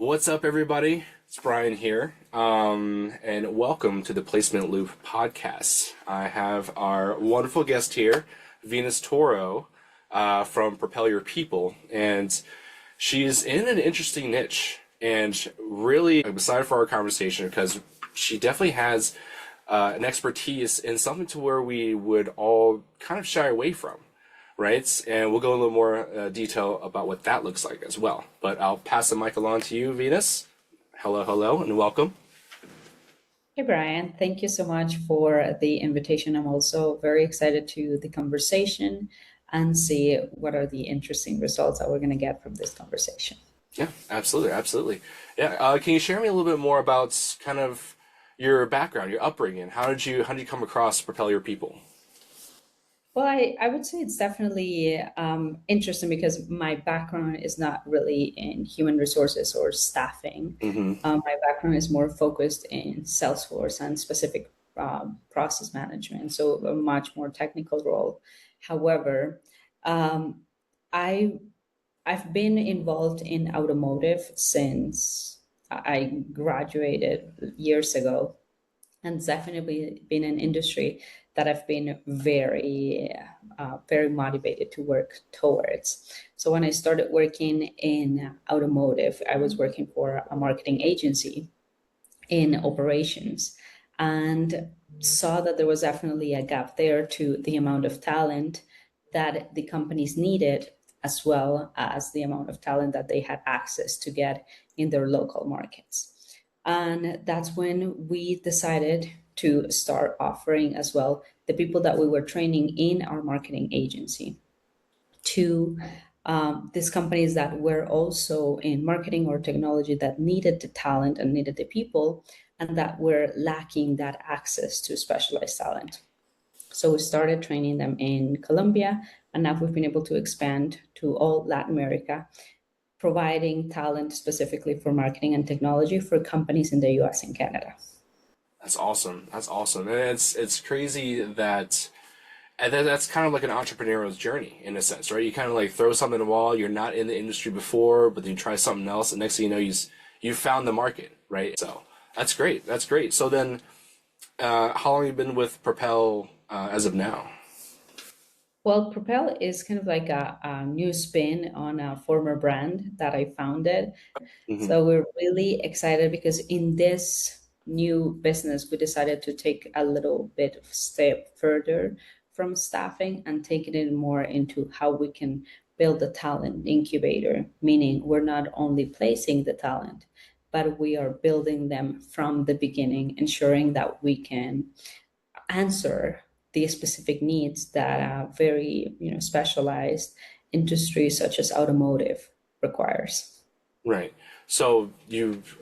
What's up, everybody? It's Brian here, and welcome to the Placement Loop podcast. I have our wonderful guest here, Venus Toro, from Propel Your People, and she's in an interesting niche, and really I'm excited for our conversation because she definitely has an expertise in something to where we would all kind of shy away from. Right? And we'll go in a little more detail about what that looks like as well. But I'll pass the mic along to you, Venus. Hello, hello, and welcome. Hey, Brian. Thank you so much for the invitation. I'm also very excited to the conversation and see what are the interesting results that we're going to get from this conversation. Yeah, absolutely, absolutely. Yeah, can you share me a little bit more about kind of your background, your upbringing? How did you come across Propel Your People? Well, I would say it's definitely interesting because my background is not really in human resources or staffing. Mm-hmm. My background is more focused in Salesforce and specific process management, so a much more technical role. However, um, I I've been involved in automotive since I graduated years ago, and it's definitely been an industry that I've been very motivated to work towards. So when I started working in automotive, I was working for a marketing agency in operations and saw that there was definitely a gap there to the amount of talent that the companies needed, as well as the amount of talent that they had access to get in their local markets. And that's when we decided to start offering as well the people that we were training in our marketing agency to these companies that were also in marketing or technology that needed the talent and needed the people and that were lacking that access to specialized talent. So we started training them in Colombia, and now we've been able to expand to all Latin America, providing talent specifically for marketing and technology for companies in the US and Canada. That's awesome. That's awesome, and it's crazy that. And then that's kind of like an entrepreneurial's journey in a sense, right? You kind of like throw something at the wall. You're not in the industry before, but then you try something else, and next thing you know, you found the market, right? So that's great. That's great. So then, how long have you been with Propel as of now? Well, Propel is kind of like a new spin on a former brand that I founded. Hmm. So we're really excited because in this new business, we decided to take a little bit of step further from staffing and taking it more into how we can build the talent incubator, meaning we're not only placing the talent, but we are building them from the beginning, ensuring that we can answer the specific needs that a very specialized industry such as automotive requires. Right. So you've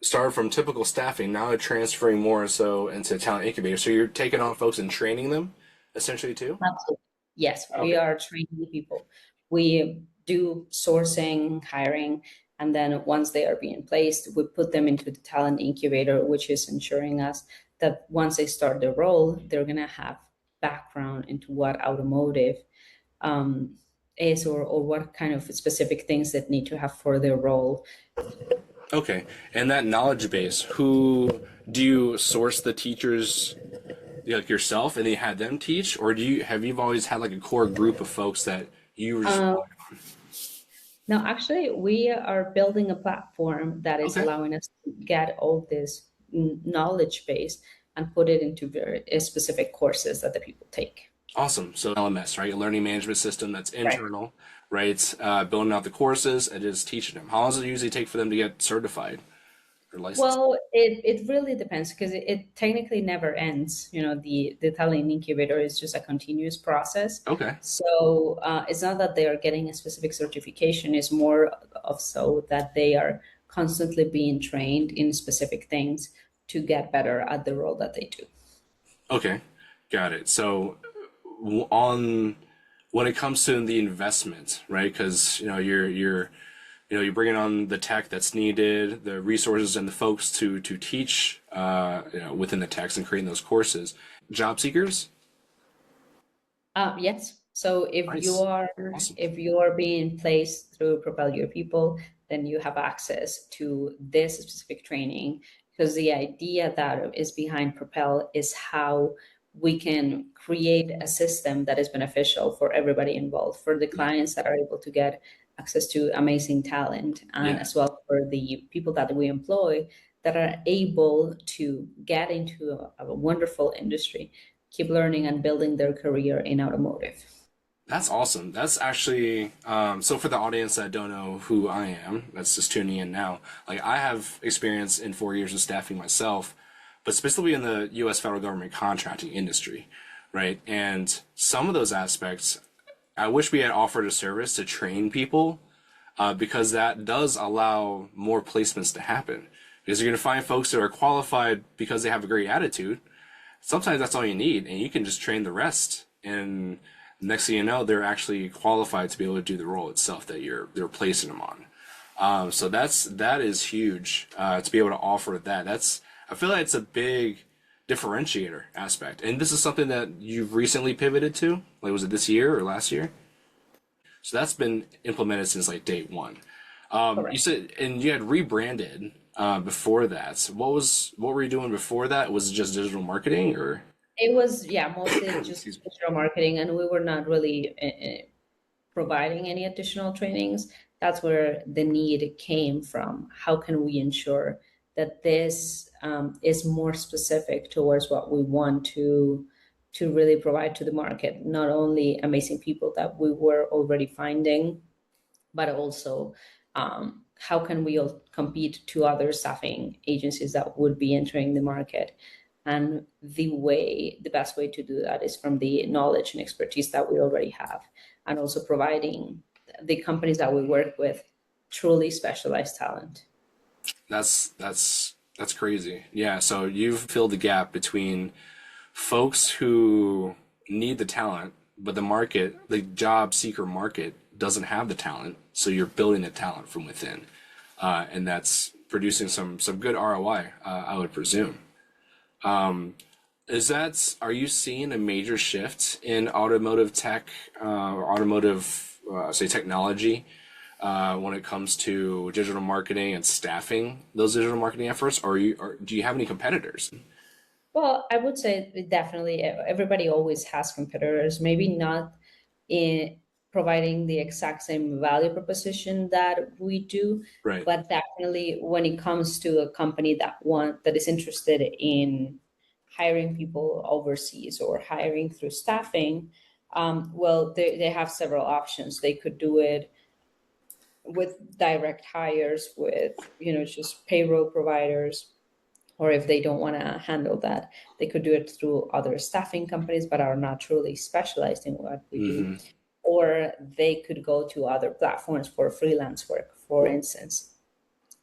started from typical staffing, now you're transferring more so into talent incubator. So you're taking on folks and training them essentially too? Absolutely. Yes, we Okay. are training people. We do sourcing, hiring, and then once they are being placed, we put them into the talent incubator, which is ensuring us that once they start the role, they're going to have background into what automotive um, is, or what kind of specific things that need to have for their role. Okay. And that knowledge base, who do you source the teachers like yourself and then you had them teach, or you've always had like a core group of folks that you were just Um, Now, actually, we are building a platform that is okay. allowing us to get all this knowledge base and put it into very specific courses that the people take. Awesome. So LMS, right? A learning management system that's Right. internal, right? Building out the courses and just teaching them. How long does it usually take for them to get certified or licensed? Well, it really depends because it technically never ends. The talent incubator is just a continuous process. Okay. So it's not that they are getting a specific certification, it's more of so that they are constantly being trained in specific things to get better at the role that they do. Okay. Got it. So on when it comes to the investment, right? Because you're bringing on the tech that's needed, the resources and the folks to teach within the techs and creating those courses. Job seekers, Yes. So if you nice, are awesome. if you are being placed through Propel Your People, then you have access to this specific training. Because the idea that is behind Propel is how we can create a system that is beneficial for everybody involved, for the clients that are able to get access to amazing talent, and Yeah. as well for the people that we employ that are able to get into a wonderful industry, keep learning and building their career in automotive. That's awesome. That's actually so for the audience that don't know who I am, that's just tuning in now. Like I have experience in 4 years of staffing myself, but specifically in the U.S. federal government contracting industry, right? And some of those aspects, I wish we had offered a service to train people, because that does allow more placements to happen. Because you're going to find folks that are qualified because they have a great attitude. Sometimes that's all you need, and you can just train the rest. And next thing you know, they're actually qualified to be able to do the role itself that they're placing them on. So that is huge, to be able to offer that. I feel like it's a big differentiator aspect. And this is something that you've recently pivoted to. Like, was it this year or last year? So that's been implemented since like day one. You Correct. said, and you had rebranded before that. What were you doing before that? Was it just digital marketing or? It was, yeah, mostly just Excuse me. digital marketing, and we were not really providing any additional trainings. That's where the need came from. How can we ensure that this is more specific towards what we want to really provide to the market? Not only amazing people that we were already finding, but also how can we all compete to other staffing agencies that would be entering the market? And the best way to do that is from the knowledge and expertise that we already have, and also providing the companies that we work with truly specialized talent. That's crazy. Yeah, so you've filled the gap between folks who need the talent, but the job seeker market doesn't have the talent, so you're building the talent from within, and that's producing some good ROI, I would presume. Are you seeing a major shift in automotive tech, or automotive, say technology, when it comes to digital marketing and staffing those digital marketing efforts, or do you have any competitors? Well, I would say definitely everybody always has competitors, maybe not in providing the exact same value proposition that we do, Right. but definitely when it comes to a company that is interested in hiring people overseas or hiring through staffing, well, they have several options. They could do it with direct hires, with just payroll providers, or if they don't want to handle that, they could do it through other staffing companies but are not truly specialized in what we do, Mm-hmm. or they could go to other platforms for freelance work, for instance.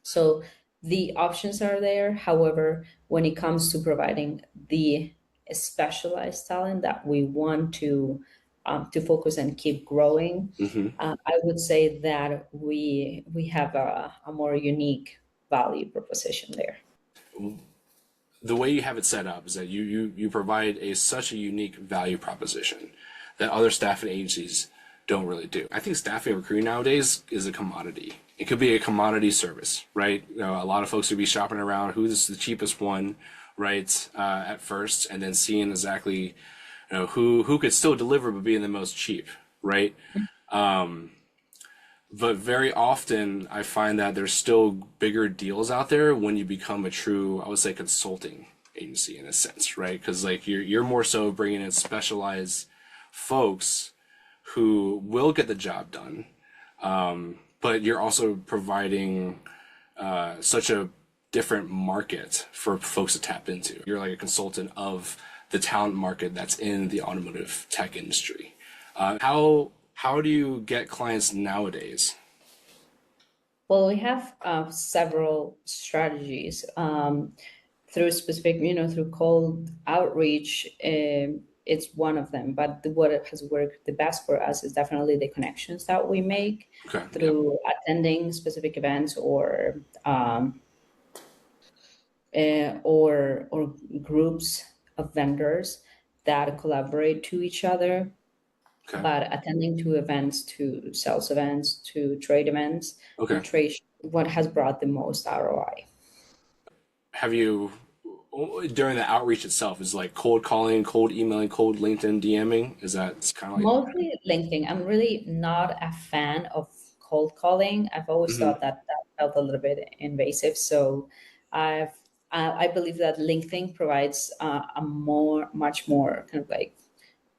So the options are there. However, when it comes to providing the specialized talent that we want to focus and keep growing, Mm-hmm. I would say that we have a more unique value proposition there. The way you have it set up is that you provide such a unique value proposition that other staffing agencies don't really do. I think staffing and recruiting nowadays is a commodity. It could be a commodity service, right? A lot of folks would be shopping around who's the cheapest one, right, at first, and then seeing exactly, who could still deliver but being the most cheap, right? But very often I find that there's still bigger deals out there when you become a true, I would say, consulting agency in a sense, right? Because like you're more so bringing in specialized folks who will get the job done, but you're also providing such a different market for folks to tap into. You're like a consultant of the talent market that's in the automotive tech industry. How do you get clients nowadays? Well, we have several strategies through specific, through cold outreach. It's one of them, but what has worked the best for us is definitely the connections that we make Okay. Yep. through attending specific events, or groups of vendors that collaborate to each other, Okay. but attending to events, to sales events, to trade events, Okay. and trade shows. what has brought the most ROI. Have you, during the outreach itself, is like cold calling, cold emailing, cold LinkedIn DMing? Is that it's kind of like, Mostly LinkedIn. I'm really not a fan of cold calling. I've always hmm thought that that felt a little bit invasive. So I've I believe that LinkedIn provides much more kind of like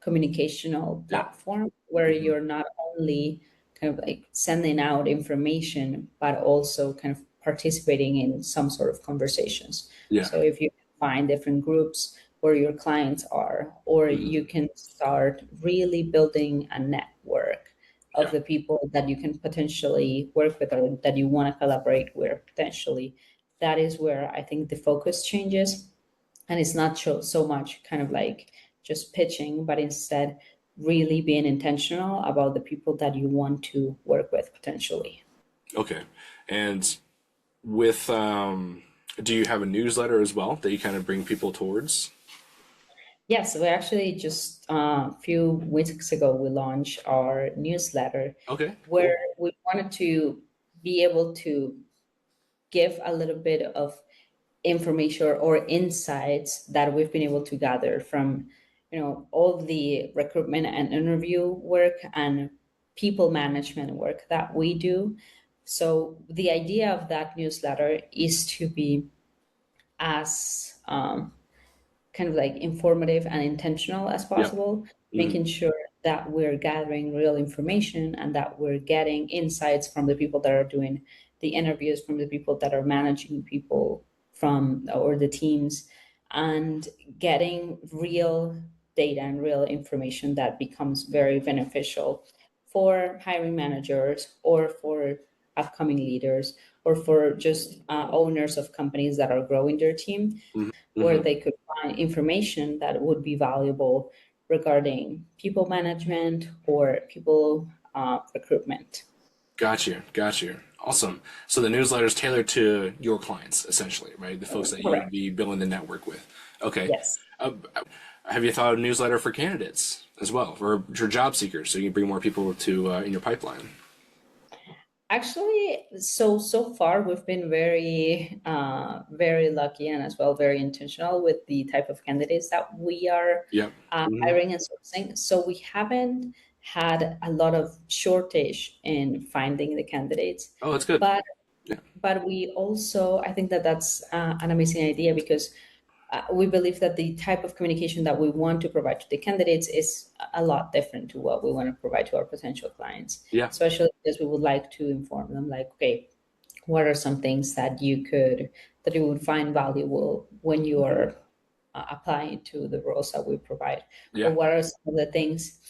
communicational yeah, platform where hmm you're not only kind of like sending out information, but also kind of participating in some sort of conversations. yeah, So if you find different groups where your clients are, or hmm you can start really building a network of yeah, the people that you can potentially work with or that you want to collaborate with potentially, that is where I think the focus changes, and it's not so much kind of like just pitching, but instead really being intentional about the people that you want to work with potentially. okay. And with, do you have a newsletter as well that you kind of bring people towards? Yes, we actually just a few weeks ago we launched our newsletter Okay, where cool. we wanted to be able to give a little bit of information or insights that we've been able to gather from, all the recruitment and interview work and people management work that we do. So the idea of that newsletter is to be as kind of like informative and intentional as Yeah. possible, hmm making sure that we're gathering real information and that we're getting insights from the people that are doing the interviews, from the people that are managing people from or the teams, and getting real data and real information that becomes very beneficial for hiring managers or for upcoming leaders or for just owners of companies that are growing their team, hmm where hmm they could find information that would be valuable regarding people management or people recruitment. Got you. Got you. Awesome. So the newsletter is tailored to your clients, essentially, right? The folks that you would Correct. be building the network with. Okay. Yes. Uh, have you thought of a newsletter for candidates as well, for job seekers, so you can bring more people to in your pipeline? Actually, so far we've been very lucky and as well very intentional with the type of candidates that we are Yep. hmm hiring and sourcing. So we haven't had a lot of shortage in finding the candidates, Oh, that's good. but Yeah. we also, I think that that's an amazing idea because we believe that the type of communication that we want to provide to the candidates is a lot different to what we want to provide to our potential clients, Yeah. especially because we would like to inform them like, okay, what are some things that you would find valuable when you hmm are applying to the roles that we provide, or Yeah. what are some of the things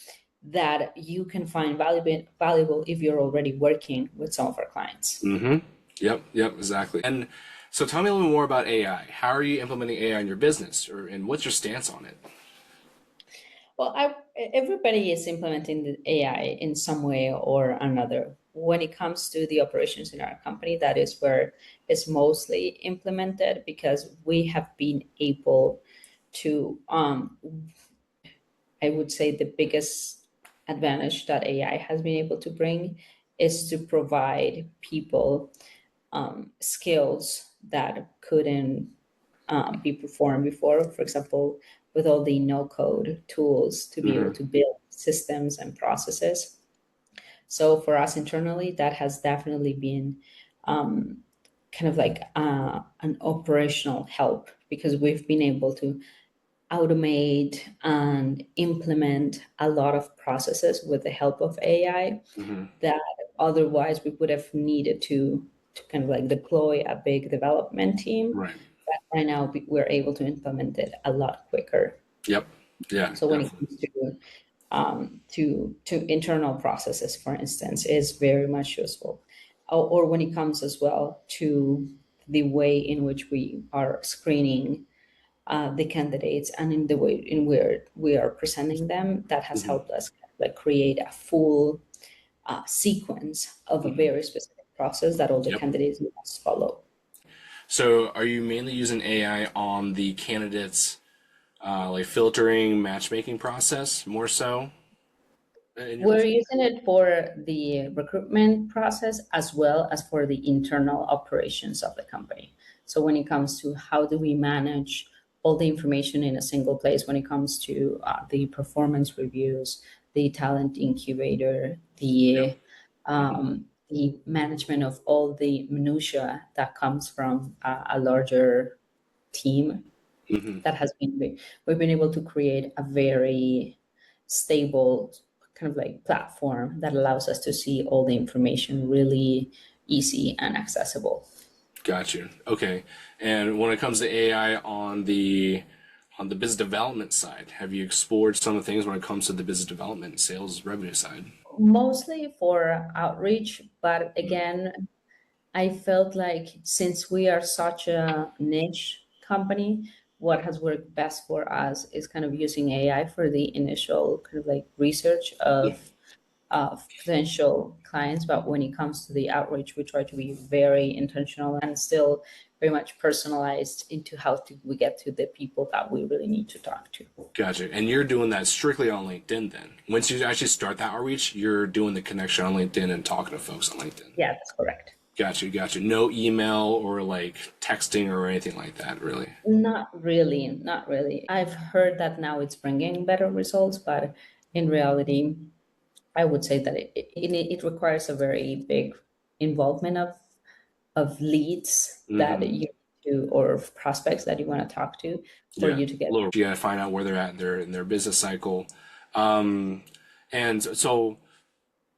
that you can find valuable if you're already working with some of our clients. hmm Yep. Yep. Exactly. And so, tell me a little more about AI. How are you implementing AI in your business, or and what's your stance on it? Well, everybody is implementing the AI in some way or another. When it comes to the operations in our company, that is where it's mostly implemented because we have been able to, I would say, the biggest advantage that AI has been able to bring is to provide people skills that couldn't be performed before. For example, with all the no code tools to be able hmm to build systems and processes. So for us internally, that has definitely been kind of like an operational help because we've been able to automate and implement a lot of processes with the help of AI hmm that otherwise we would have needed to kind of like deploy a big development team. Right. But right now we're able to implement it a lot quicker. Yep. Yeah. So when it Definitely. comes to internal processes, for instance, is very much useful. Or when it comes as well to the way in which we are screening the candidates and in the way in where we are presenting them, that has hmm helped us like create a full sequence of a hmm very specific process that all the Yep. candidates must follow. So, are you mainly using AI on the candidates, like filtering, matchmaking process more so? in your We're business? using it for the recruitment process as well as for the internal operations of the company. So when it comes to how do we manage all the information in a single place, when it comes to the performance reviews, the talent incubator, Yeah. Hmm. the management of all the minutia that comes from a larger team, Hmm. that has been we've been able to create a very stable kind of like platform that allows us to see all the information really easy and accessible. Got you. Okay. And when it comes to AI on the business development side, have you explored some of the things when it comes to the business development, sales, revenue side? Mostly for outreach, but Mm. again, I felt like since we are such a niche company, what has worked best for us is kind of using AI for the initial kind of like research Yeah. of potential clients. But when it comes to the outreach, we try to be very intentional and still very much personalized into how to, we get to the people that we really need to talk to. Gotcha. And you're doing that strictly on LinkedIn then. Once you actually start that outreach, you're doing the connection on LinkedIn and talking to folks on LinkedIn. Yeah, that's correct. Gotcha, gotcha. No email or like texting or anything like that, really. Not really, not really. I've heard that now it's bringing better results, but in reality, I would say that it requires a very big involvement of leads that Mm-hmm. you to, or prospects that you want to talk to for Yeah. you to A get. little. You gotta find out where they're at in their business cycle. Um, and so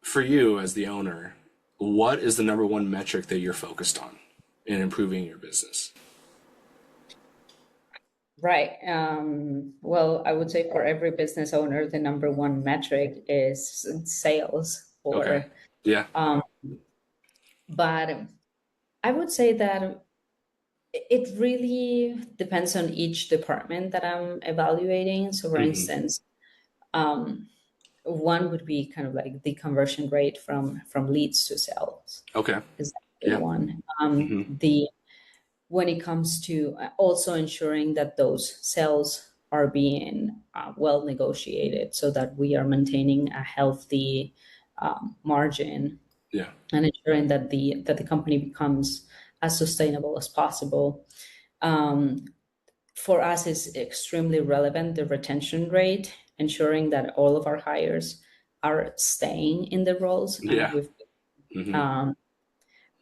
for you as the owner, what is the number one metric that you're focused on in improving your business? Right. Well, I would say for every business owner, the number one metric is sales. Okay. Or, Yeah. um, but I would say that it really depends on each department that I'm evaluating. So, for Mm-hmm. instance, um, one would be kind of like the conversion rate from leads to sales Okay. is a big Yeah. one. Mm-hmm. The when it comes to also ensuring that those sales are being well negotiated so that we are maintaining a healthy margin Yeah. and ensuring that the company becomes as sustainable as possible. Um, for us, is extremely relevant the retention rate, ensuring that all of our hires are staying in the roles, and Yeah. Mm-hmm. um,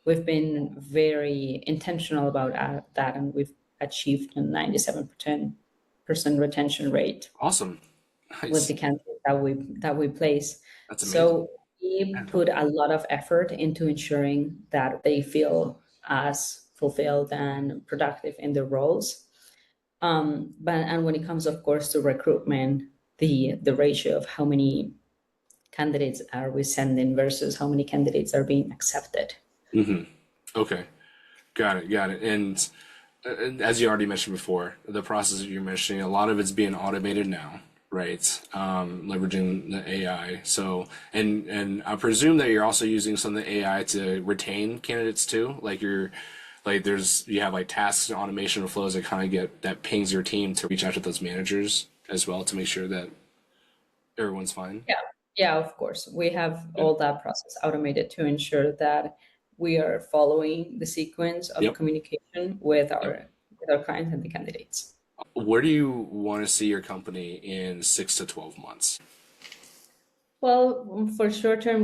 we've been very intentional about that, and we've achieved a 97% retention rate Awesome. with the Nice. candidates that we place. That's amazing. So we Man. put a lot of effort into ensuring that they feel as fulfilled and productive in their roles. But and when it comes, of course, to recruitment, the ratio of how many candidates are we sending versus how many candidates are being accepted. Mm-hmm. Okay. Got it. Got it. And as you already mentioned before, the process that you're mentioning, a lot of it's being automated now, right? Leveraging the AI. So, and I presume that you're also using some of the AI to retain candidates too. Like you're, like you have like tasks and automation flows that kind of get that pings your team to reach out to those managers as well to make sure that everyone's fine. Yeah, yeah, of course. We have Yeah. all that process automated to ensure that we are following the sequence of Yep. communication Yep. with our clients and the candidates. Where do you want to see your company in 6 to 12 months? Well, for short term,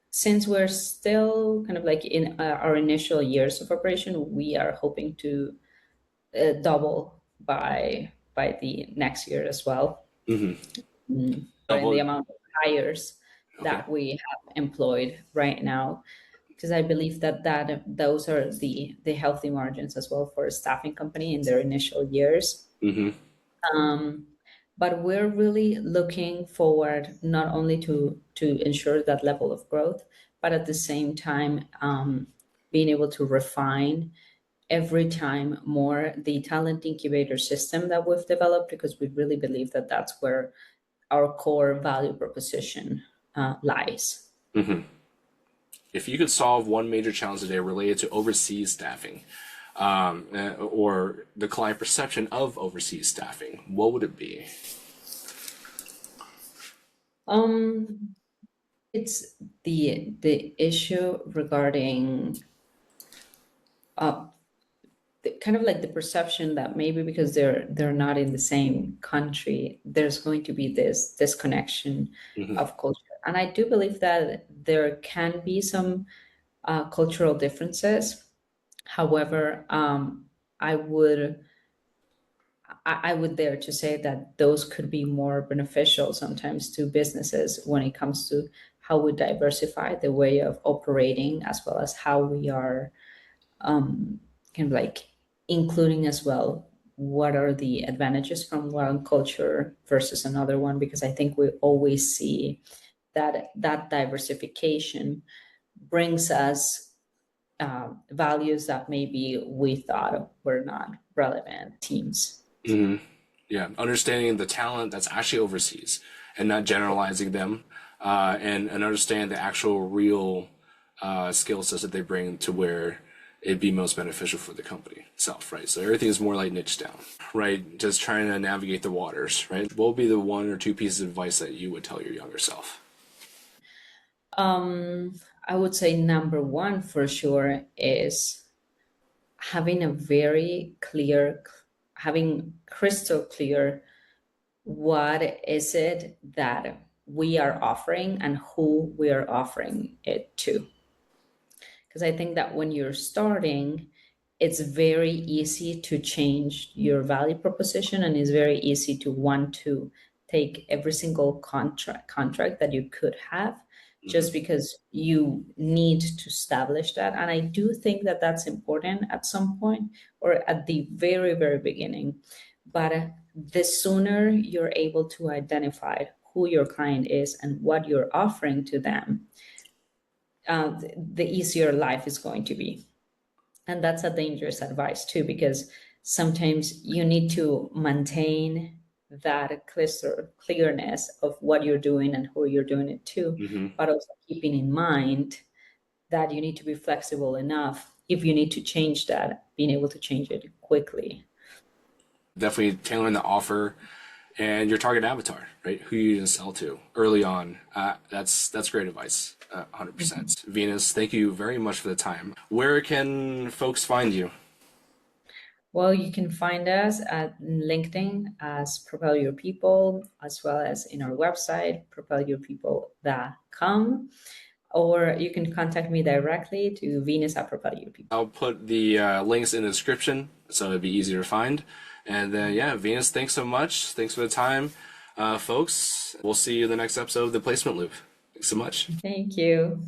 since we're still kind of like in our initial years of operation, we are hoping to double by the next year as well. Mm-hmm. Or in the Double. amount of hires Okay. that we have employed right now, because I believe that those are the healthy margins as well for a staffing company in their initial years. Mm-hmm. Um, but we're really looking forward not only to ensure that level of growth, but at the same time being able to refine every time more the talent incubator system that we've developed, because we really believe that that's where our core value proposition lies. Mm-hmm. If you could solve one major challenge today related to overseas staffing, or the client perception of overseas staffing, what would it be? Um, it's the issue regarding uh kind of like the perception that maybe because they're not in the same country, there's going to be this disconnection Hmm. of culture. And I do believe that there can be some cultural differences. However, I would I would dare to say that those could be more beneficial sometimes to businesses when it comes to how we diversify the way of operating, as well as how we are um, kind of like including as well what are the advantages from one culture versus another one, because I think we always see that that diversification brings us values that maybe we thought were not relevant teams. Hmm. Yeah, understanding the talent that's actually overseas and not generalizing them, and understand the actual real skill sets that they bring to where it'd be most beneficial for the company itself, right? So everything is more like niched down, right? Just trying to navigate the waters, right? What would be the one or two pieces of advice that you would tell your younger self? Um, I would say number one for sure is having a very clear, having crystal clear what is it that we are offering and who we are offering it to. Because I think that when you're starting, it's very easy to change your value proposition, and it's very easy to want to take every single contract that you could have just Hmm. because you need to establish that. And I do think that that's important at some point, or at the very very beginning. But the sooner you're able to identify who your client is and what you're offering to them, the easier life is going to be. And that's a dangerous advice too, because sometimes you need to maintain that clearness of what you're doing and who you're doing it to, Hmm. but also keeping in mind that you need to be flexible enough if you need to change that, being able to change it quickly. Definitely tailoring the offer and your target avatar, right? Who you gonna sell to early on. That's great advice. 100%. Venus, thank you very much for the time. Where can folks find you? Well, you can find us at LinkedIn as Propel Your People, as well as in our website, propelyourpeople.com. Or you can contact me directly to Venus at Propel Your People. I'll put the links in the description so it'd be easier to find. And then, yeah, Venus, thanks so much. Thanks for the time, folks. We'll see you in the next episode of The Placement Loop. Thanks so much. Thank you.